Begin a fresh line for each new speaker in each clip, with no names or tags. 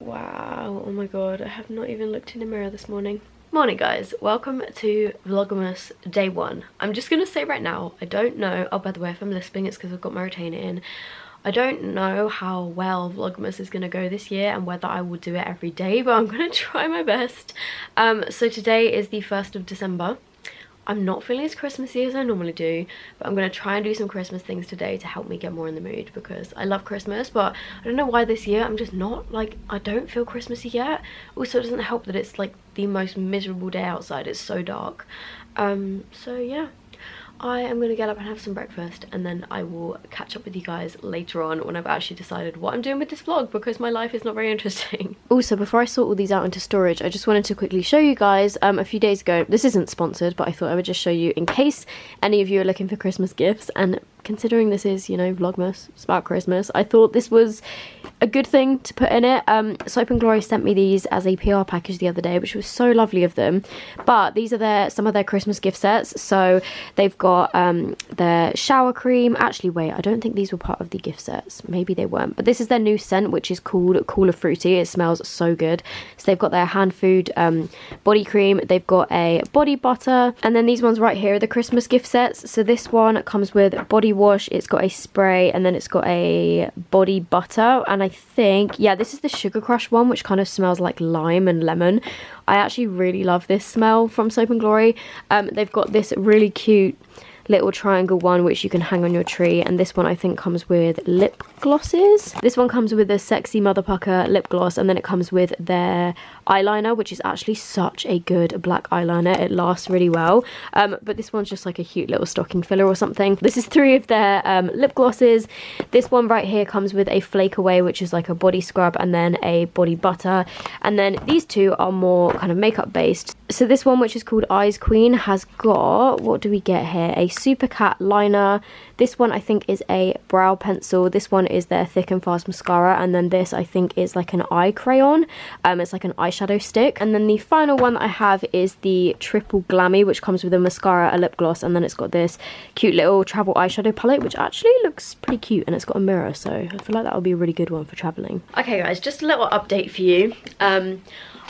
Wow, oh my god, I have not even looked in the mirror this morning. Morning guys, welcome to Vlogmas day 1. I'm just gonna say right now, I don't know, oh by the way if I'm lisping it's because I've got my retainer in. I don't know how well Vlogmas is gonna go this year and whether I will do it every day, but I'm gonna try my best. So today is the 1st of December. I'm not feeling as Christmassy as I normally do, but I'm going to try and do some Christmas things today to help me get more in the mood because I love Christmas, but I don't know why this year I'm just not, like, I don't feel Christmassy yet. Also, it doesn't help that it's like the most miserable day outside. It's so dark. So yeah. I am going to get up and have some breakfast and then I will catch up with you guys later on when I've actually decided what I'm doing with this vlog because my life is not very interesting. Also, before I sort all these out into storage, I just wanted to quickly show you guys a few days ago, this isn't sponsored, but I thought I would just show you in case any of you are looking for Christmas gifts, and considering this is, you know, Vlogmas, it's about Christmas, I thought this was a good thing to put in it. Soap and Glory sent me these as a PR package the other day, which was so lovely of them. But these are some of their Christmas gift sets. So they've got their shower cream. Actually, wait, I don't think these were part of the gift sets. Maybe they weren't. But this is their new scent, which is called Cooler Fruity. It smells so good. So they've got their hand food body cream. They've got a body butter. And then these ones right here are the Christmas gift sets. So this one comes with body wash. It's got a spray and then it's got a body butter. And I think, yeah, this is the Sugar Crush one, which kind of smells like lime and lemon. I actually really love this smell from Soap and Glory. They've got this really cute little triangle one which you can hang on your tree, and this one I think comes with lip glosses. This one comes with a Sexy Mother Pucker lip gloss, and then it comes with their eyeliner, which is actually such a good black eyeliner. It lasts really well, but this one's just like a cute little stocking filler or something. This is 3 of their lip glosses. This one right here comes with a Flake Away, which is like a body scrub, and then a body butter, and then these 2 are more kind of makeup based. So this one, which is called Eyes Queen, has got, what do we get here, a Super Cat liner. This one I think is a brow pencil. This one is their Thick and Fast mascara, and then this I think is like an eye crayon. It's like an eyeshadow stick. And then the final one that I have is the Triple Glammy, which comes with a mascara, a lip gloss, and then it's got this cute little travel eyeshadow palette, which actually looks pretty cute, and it's got a mirror, so I feel like that would be a really good one for traveling. Okay guys, just a little update for you.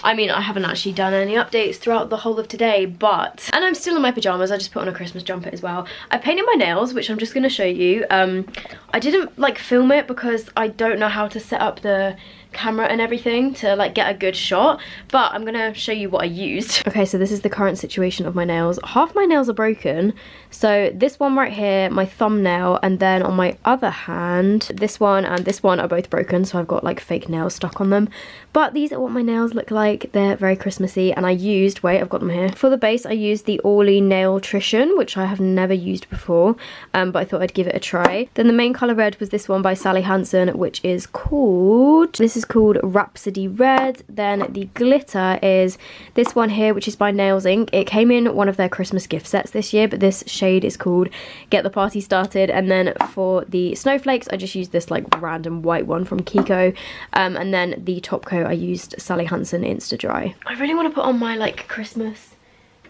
I mean, I haven't actually done any updates throughout the whole of today, but, and I'm still in my pajamas. I just put on a Christmas jumper as well. I painted my nails, which I'm just going to show you. I didn't like film it because I don't know how to set up the camera and everything to like get a good shot, but I'm gonna show you what I used. Okay, so this is the current situation of my nails. Half my nails are broken, so this one right here, my thumbnail, and then on my other hand this one and this one are both broken, so I've got like fake nails stuck on them. But these are what my nails look like. They're very Christmassy, and I used, wait, I've got them here. For the base I used the Orly Nailtrition, which I have never used before, but I thought I'd give it a try. Then the main colour red was this one by Sally Hansen, which is called, this is called Rhapsody Red. Then the glitter is this one here, which is by Nails Inc. It came in one of their Christmas gift sets this year, but this shade is called Get the Party Started. And then for the snowflakes, I just used this like random white one from Kiko. And then the top coat, I used Sally Hansen Insta Dry. I really want to put on my like Christmas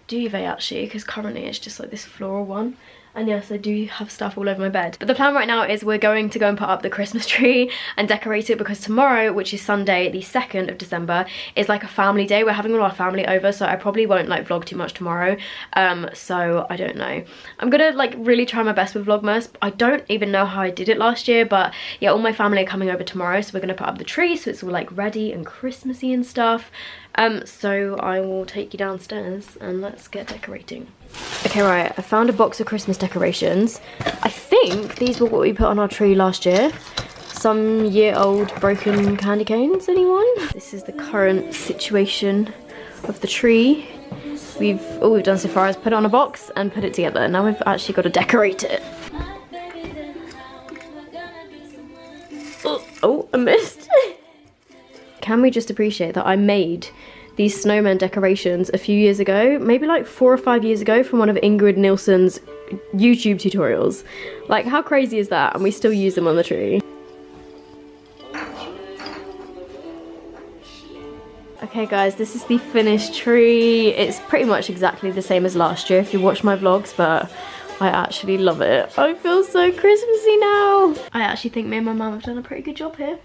duvet actually, because currently it's just like this floral one. And yes, I do have stuff all over my bed. But the plan right now is we're going to go and put up the Christmas tree and decorate it, because tomorrow, which is Sunday, the 2nd of December, is like a family day. We're having all our family over, so I probably won't like vlog too much tomorrow. So I don't know. I'm gonna like really try my best with Vlogmas. I don't even know how I did it last year, but yeah, all my family are coming over tomorrow, so we're gonna put up the tree so it's all like ready and Christmassy and stuff. So I will take you downstairs and let's get decorating. Okay, right, I found a box of Christmas decorations. I think these were what we put on our tree last year. Some year-old broken candy canes, anyone? This is the current situation of the tree. All we've done so far is put it on a box and put it together. Now we've actually got to decorate it. Oh, I missed. Can we just appreciate that I made these snowman decorations a few years ago, maybe like 4 or 5 years ago, from one of Ingrid Nilsson's YouTube tutorials. Like, how crazy is that? And we still use them on the tree. Okay guys, this is the finished tree. It's pretty much exactly the same as last year if you watch my vlogs, but I actually love it. I feel so Christmassy now. I actually think me and my mum have done a pretty good job here.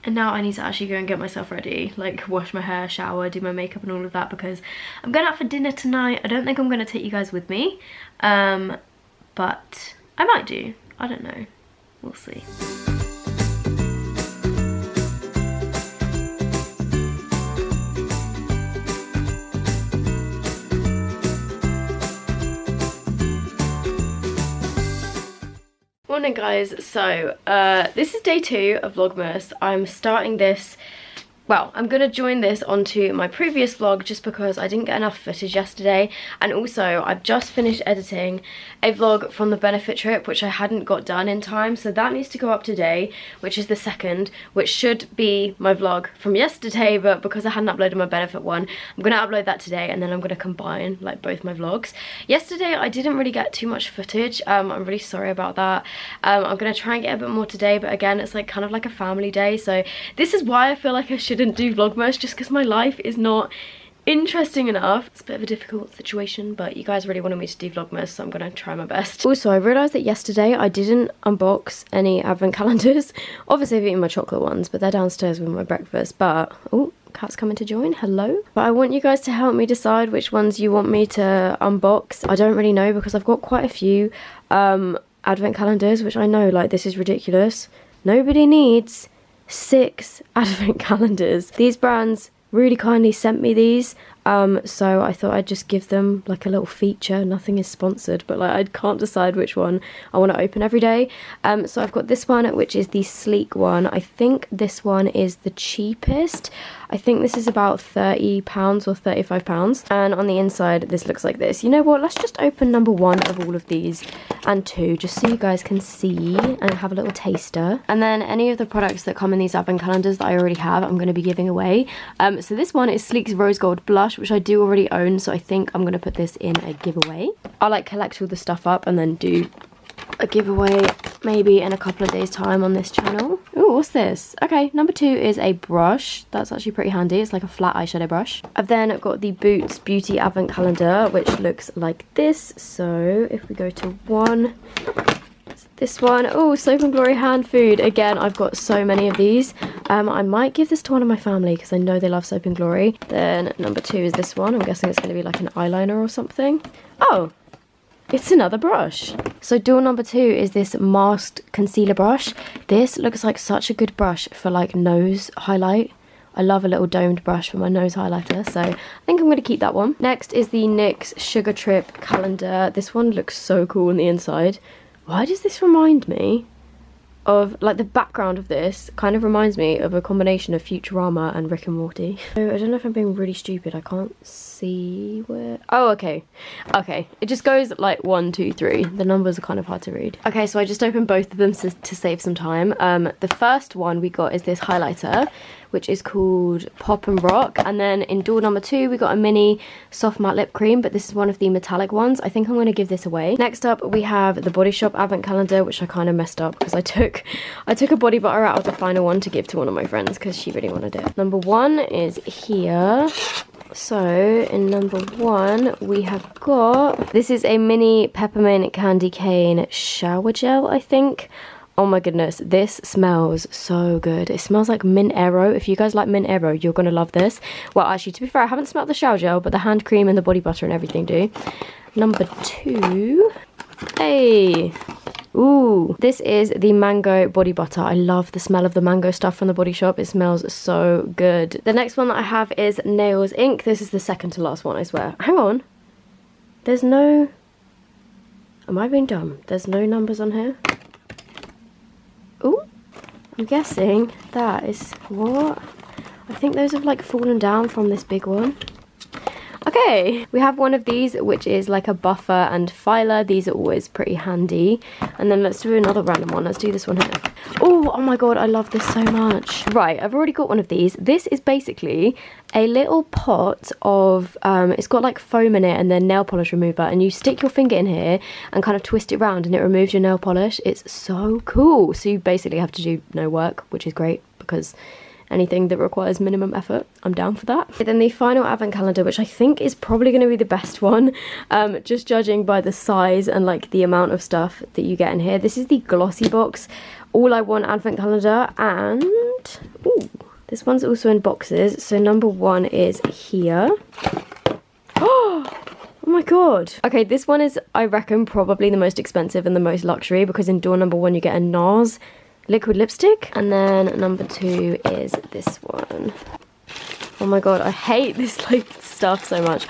And now I need to actually go and get myself ready, like wash my hair, shower, do my makeup and all of that, because I'm going out for dinner tonight. I don't think I'm going to take you guys with me, but I might do. I don't know. We'll see. Morning guys, so this is day 2 of Vlogmas. I'm starting this, well, I'm gonna join this onto my previous vlog just because I didn't get enough footage yesterday, and also I've just finished editing a vlog from the benefit trip which I hadn't got done in time, so that needs to go up today, which is the 2nd, which should be my vlog from yesterday, but because I hadn't uploaded my benefit one, I'm gonna upload that today, and then I'm gonna combine like both my vlogs. Yesterday I didn't really get too much footage. I'm really sorry about that. I'm gonna try and get a bit more today, but again, it's like kind of like a family day, so this is why I feel like I shouldn't do Vlogmas, just because my life is not interesting enough. It's a bit of a difficult situation, but you guys really wanted me to do Vlogmas, so I'm gonna try my best. Also, I realised that yesterday I didn't unbox any advent calendars. Obviously I've eaten my chocolate ones, but they're downstairs with my breakfast. But oh, Kat's coming to join, hello. But I want you guys to help me decide which ones you want me to unbox. I don't really know, because I've got quite a few advent calendars, which I know, like, this is ridiculous. Nobody needs 6 advent calendars. These brands really kindly sent me these, so I thought I'd just give them like a little feature. Nothing is sponsored, but like I can't decide which one I want to open every day. So I've got this one, which is the sleek one. I think this one is the cheapest. I think this is about £30 or £35, and on the inside this looks like this. You know what, let's just open number 1 of all of these and 2, just so you guys can see and have a little taster. And then any of the products that come in these advent calendars that I already have, I'm going to be giving away. So this one is Sleek's Rose Gold Blush, which I do already own, so I think I'm going to put this in a giveaway. I'll like collect all the stuff up and then do a giveaway maybe in a couple of days time on this channel. Oh, what's this? Okay, number 2 is a brush. That's actually pretty handy. It's like a flat eyeshadow brush. I've then got the Boots Beauty Advent Calendar, which looks like this. So if we go to 1, this one, oh, Soap and Glory hand food. Again, I've got so many of these. I might give this to one of my family because I know they love Soap and Glory. Then number 2 is this one. I'm guessing it's going to be like an eyeliner or something. Oh, it's another brush. So door number 2 is this masked concealer brush. This looks like such a good brush for like nose highlight. I love a little domed brush for my nose highlighter, so I think I'm going to keep that one. Next is the NYX Sugar Trip calendar. This one looks so cool on the inside. Why does this remind me of, like, the background of this kind of reminds me of a combination of Futurama and Rick and Morty. So I don't know if I'm being really stupid. I can't see where... Oh, okay. Okay. It just goes like 1, 2, 3. The numbers are kind of hard to read. Okay, so I just opened both of them to save some time. The first one we got is this highlighter, which is called Pop and Rock. And then in door number 2, we got a mini soft matte lip cream, but this is one of the metallic ones. I think I'm going to give this away. Next up, we have the Body Shop Advent Calendar, which I kind of messed up because I took a body butter out of the final one to give to one of my friends because she really wanted it. Number 1 is here. So in number 1, we have got, this is a mini peppermint candy cane shower gel, I think. Oh my goodness, this smells so good. It smells like mint aero. If you guys like mint aero, you're gonna love this. Well, actually, to be fair, I haven't smelled the shower gel, but the hand cream and the body butter and everything do. Number 2, hey, ooh, this is the mango body butter. I love the smell of the mango stuff from the Body Shop. It smells so good. The next one that I have is Nails Ink. This is the second to last one, I swear. Hang on, there's no, am I being dumb? There's no numbers on here. Ooh, I'm guessing that is what? I think those have like fallen down from this big one. Okay, we have one of these, which is like a buffer and filer. These are always pretty handy. And then let's do another random one. Let's do this one here. Oh my god, I love this so much. Right, I've already got one of these. This is basically a little pot of, it's got like foam in it and then nail polish remover. And you stick your finger in here and kind of twist it around and it removes your nail polish. It's so cool. So you basically have to do no work, which is great because anything that requires minimum effort, I'm down for that. And then the final advent calendar, which I think is probably going to be the best one, just judging by the size and like the amount of stuff that you get in here. This is the Glossy Box All I Want advent calendar, and that. Ooh, this one's also in boxes. So number 1 is here. Oh my god. Okay, this one is, I reckon, probably the most expensive and the most luxury, because in door number 1 you get a NARS liquid lipstick. And then number 2 is this one. Oh my god, I hate this like stuff so much.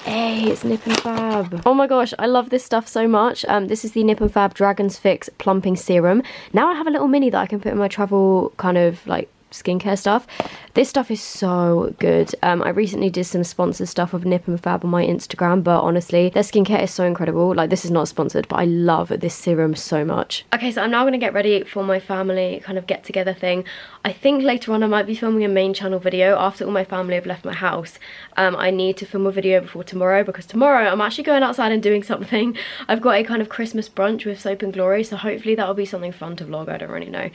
Hey, it's Nip and Fab. Oh my gosh, I love this stuff so much. This is the Nip and Fab Dragon's Fix Plumping Serum. Now I have a little mini that I can put in my travel kind of like skincare stuff. This stuff is so good. I recently did some sponsored stuff with Nip and Fab on my Instagram, but honestly, their skincare is so incredible. Like, this is not sponsored, but I love this serum so much. Okay, so I'm now gonna get ready for my family kind of get together thing. I think later on I might be filming a main channel video after all my family have left my house. I need to film a video before tomorrow, because tomorrow I'm actually going outside and doing something. I've got a kind of Christmas brunch with Soap and Glory, so hopefully that'll be something fun to vlog. I don't really know.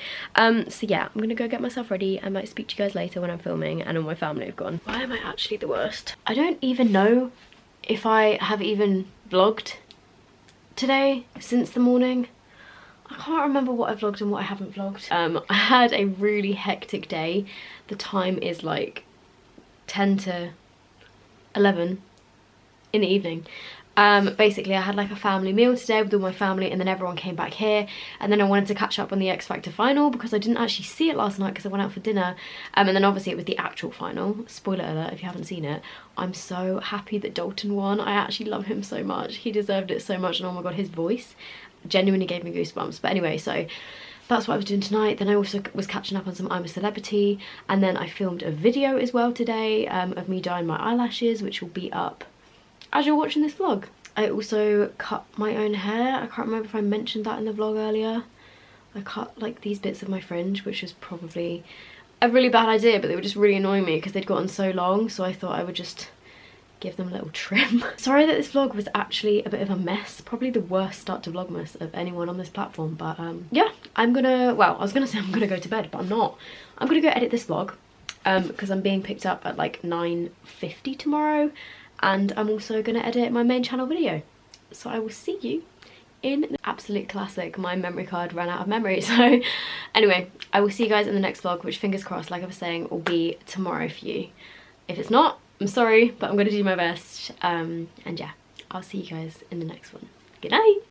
So yeah, I'm gonna go get myself ready. I might speak to you guys later when I'm filming and all my family have gone. Why am I actually the worst? I don't even know if I have even vlogged today since the morning. I can't remember what I vlogged and what I haven't vlogged. I had a really hectic day. The time is like 10 to 11 in the evening. Basically I had like a family meal today with all my family, and then everyone came back here, and then I wanted to catch up on the X Factor final because I didn't actually see it last night because I went out for dinner, and then obviously it was the actual final. Spoiler alert if you haven't seen it. I'm so happy that Dalton won. I actually love him so much. He deserved it so much, and oh my god, his voice genuinely gave me goosebumps. But anyway, so that's what I was doing tonight. Then I also was catching up on some I'm a Celebrity, and then I filmed a video as well today of me dyeing my eyelashes, which will be up as you're watching this vlog. I also cut my own hair. I can't remember if I mentioned that in the vlog earlier. I cut like these bits of my fringe, which was probably a really bad idea, but they were just really annoying me because they'd gotten so long, so I thought I would just give them a little trim. Sorry that this vlog was actually a bit of a mess. Probably the worst start to Vlogmas of anyone on this platform, but yeah, I'm gonna, well, I was gonna say I'm gonna go to bed, but I'm not. I'm gonna go edit this vlog because I'm being picked up at like 9:50 tomorrow. And I'm also going to edit my main channel video. So I will see you in the absolute classic. My memory card ran out of memory. So anyway, I will see you guys in the next vlog, which fingers crossed, like I was saying, will be tomorrow for you. If it's not, I'm sorry, but I'm going to do my best. And yeah, I'll see you guys in the next one. Good night.